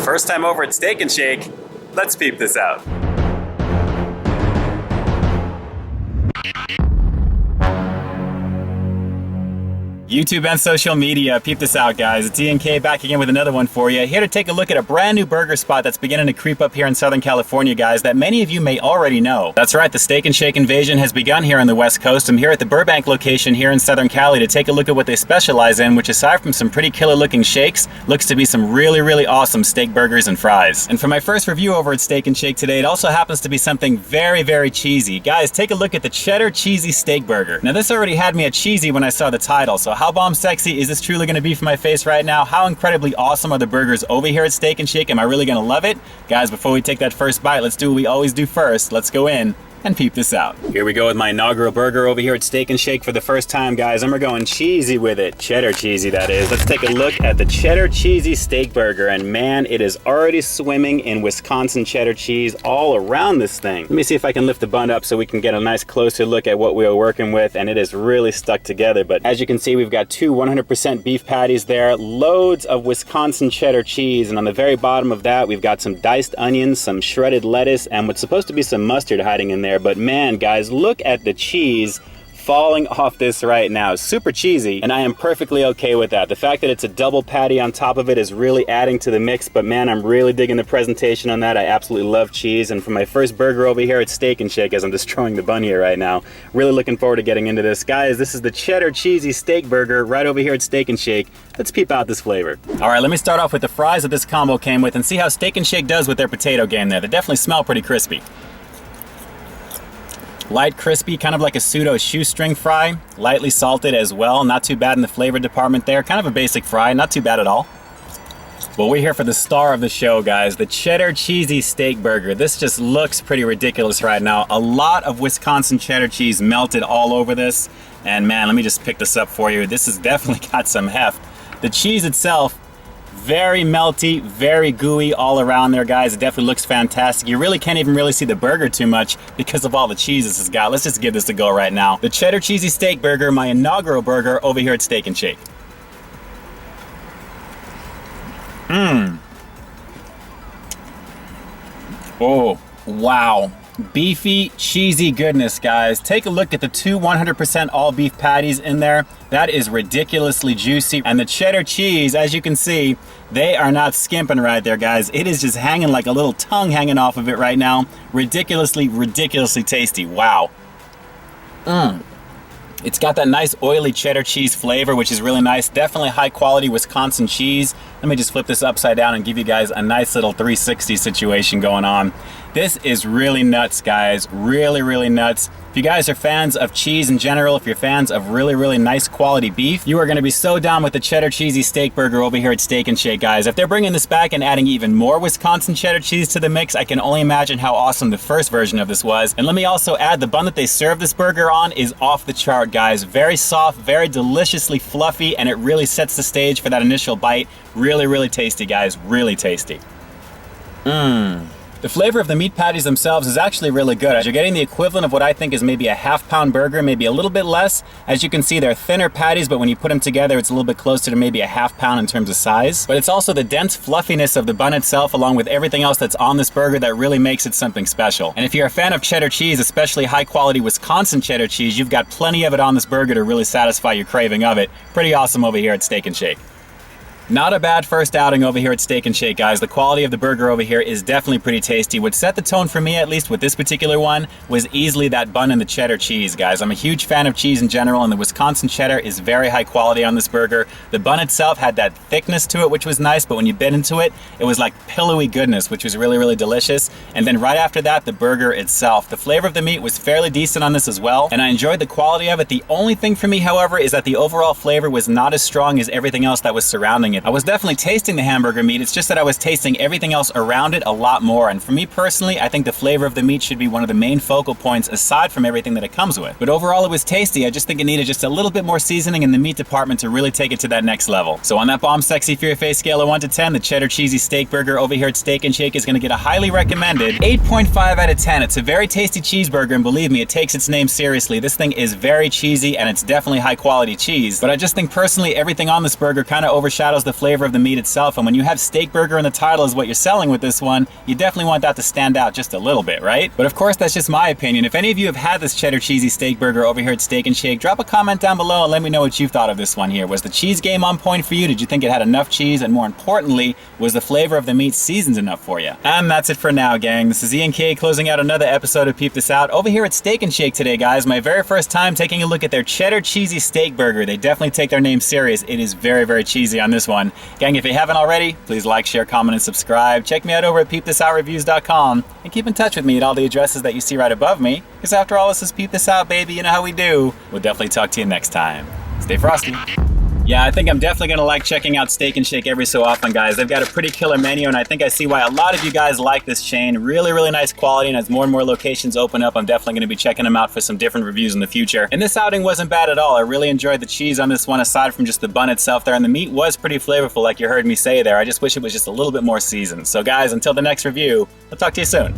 First time over at Steak and Shake, let's peep this out. YouTube and social media, peep this out, guys. It's E&K back again with another one for you. Here to take a look at a brand new burger spot that's beginning to creep up here in Southern California, guys, that many of you may already know. That's right, the Steak and Shake invasion has begun here on the West Coast. I'm here at the Burbank location here in Southern Cali to take a look at what they specialize in, which aside from some pretty killer looking shakes, looks to be some really awesome steak burgers and fries. And for my first review over at Steak and Shake today, it also happens to be something very cheesy. Guys, take a look at the Cheddar Cheesy Steakburger. Now this already had me at cheesy when I saw the title, so how bomb sexy is this truly going to be for my face right now? How incredibly awesome are the burgers over here at Steak and Shake? Am I really going to love it? Guys, before we take that first bite, let's do what we always do first. Let's go in and peep this out. Here we go with my inaugural burger over here at Steak and Shake for the first time, guys, and we're going cheesy with it. Cheddar cheesy, that is. Let's take a look at the Cheddar Cheesy Steakburger, and man, it is already swimming in Wisconsin cheddar cheese all around this thing. Let me see if I can lift the bun up so we can get a nice closer look at what we are working with, and it is really stuck together. But as you can see, we've got two 100% beef patties there, loads of Wisconsin cheddar cheese, and on the very bottom of that, we've got some diced onions, some shredded lettuce, and what's supposed to be some mustard hiding in there. But man, guys, look at the cheese falling off this right now. Super cheesy, and I am perfectly okay with that. The fact that it's a double patty on top of it is really adding to the mix, but man, I'm really digging the presentation on that. I absolutely love cheese, and for my first burger over here at Steak and Shake, as I'm destroying the bun here right now, really looking forward to getting into this. Guys, this is the Cheddar Cheesy Steakburger right over here at Steak and Shake. Let's peep out this flavor. All right, let me start off with the fries that this combo came with and see how Steak and Shake does with their potato game there. They definitely smell pretty crispy. Light crispy, kind of like a pseudo shoestring fry. Lightly salted as well, not too bad in the flavor department there. Kind of a basic fry, not too bad at all. Well, we're here for the star of the show, guys, the Cheddar Cheesy Steakburger. This just looks pretty ridiculous right now. A lot of Wisconsin cheddar cheese melted all over this. And man, let me just pick this up for you. This has definitely got some heft. The cheese itself, very melty, very gooey all around there, guys. It definitely looks fantastic. You really can't even really see the burger too much because of all the cheese this has got. Let's just give this a go right now. The Cheddar Cheesy Steakburger, my inaugural burger over here at Steak and Shake. Oh, wow. Beefy, cheesy goodness, guys. Take a look at the two 100% all beef patties in there. That is ridiculously juicy. And the cheddar cheese, as you can see, they are not skimping right there, guys. It is just hanging like a little tongue hanging off of it right now. Ridiculously tasty. Wow. It's got that nice oily cheddar cheese flavor, which is really nice. Definitely high quality Wisconsin cheese. Let me just flip this upside down and give you guys a nice little 360 situation going on. This is really nuts, guys. Really nuts. If you guys are fans of cheese in general, if you're fans of really nice quality beef, you are going to be so down with the Cheddar Cheesy Steakburger over here at Steak and Shake, guys. If they're bringing this back and adding even more Wisconsin cheddar cheese to the mix, I can only imagine how awesome the first version of this was. And let me also add, the bun that they serve this burger on is off the chart, guys. Very soft, very deliciously fluffy, and it really sets the stage for that initial bite. Really tasty, guys. Really tasty. The flavor of the meat patties themselves is actually really good. You're getting the equivalent of what I think is maybe a half-pound burger, maybe a little bit less. As you can see, they're thinner patties, but when you put them together, it's a little bit closer to maybe a half-pound in terms of size. But it's also the dense fluffiness of the bun itself, along with everything else that's on this burger, that really makes it something special. And if you're a fan of cheddar cheese, especially high-quality Wisconsin cheddar cheese, you've got plenty of it on this burger to really satisfy your craving of it. Pretty awesome over here at Steak and Shake. Not a bad first outing over here at Steak and Shake, guys. The quality of the burger over here is definitely pretty tasty. What set the tone for me, at least with this particular one, was easily that bun and the cheddar cheese, guys. I'm a huge fan of cheese in general, and the Wisconsin cheddar is very high quality on this burger. The bun itself had that thickness to it, which was nice, but when you bit into it, it was like pillowy goodness, which was really delicious. And then right after that, the burger itself. The flavor of the meat was fairly decent on this as well, and I enjoyed the quality of it. The only thing for me, however, is that the overall flavor was not as strong as everything else that was surrounding it. I was definitely tasting the hamburger meat, it's just that I was tasting everything else around it a lot more. And for me personally, I think the flavor of the meat should be one of the main focal points aside from everything that it comes with. But overall, it was tasty. I just think it needed just a little bit more seasoning in the meat department to really take it to that next level. So on that bomb sexy for your face scale of 1 to 10, the Cheddar Cheesy Steakburger over here at Steak and Shake is going to get a highly recommended 8.5 out of 10. It's a very tasty cheeseburger, and believe me, it takes its name seriously. This thing is very cheesy, and it's definitely high quality cheese. But I just think personally, everything on this burger kind of overshadows the flavor of the meat itself, and when you have Steakburger in the title is what you're selling with this one, you definitely want that to stand out just a little bit, right? But of course, that's just my opinion. If any of you have had this Cheddar Cheesy Steakburger over here at Steak and Shake, drop a comment down below and let me know what you thought of this one here. Was the cheese game on point for you? Did you think it had enough cheese? And more importantly, was the flavor of the meat seasoned enough for you? And that's it for now, gang. This is Ian K closing out another episode of Peep This Out over here at Steak and Shake today, guys. My very first time taking a look at their Cheddar Cheesy Steakburger. They definitely take their name serious. It is very, very cheesy on this one. Gang, if you haven't already, please like, share, comment, and subscribe. Check me out over at peepthisoutReviews.com and keep in touch with me at all the addresses that you see right above me, because after all, this is Peep This Out, baby. You know how we do. We'll definitely talk to you next time. Stay frosty. Yeah, I think I'm definitely going to like checking out Steak and Shake every so often, guys. They've got a pretty killer menu, and I think I see why a lot of you guys like this chain. Really, really nice quality, and as more and more locations open up, I'm definitely going to be checking them out for some different reviews in the future. And this outing wasn't bad at all. I really enjoyed the cheese on this one, aside from just the bun itself there, and the meat was pretty flavorful, like you heard me say there. I just wish it was just a little bit more seasoned. So guys, until the next review, I'll talk to you soon.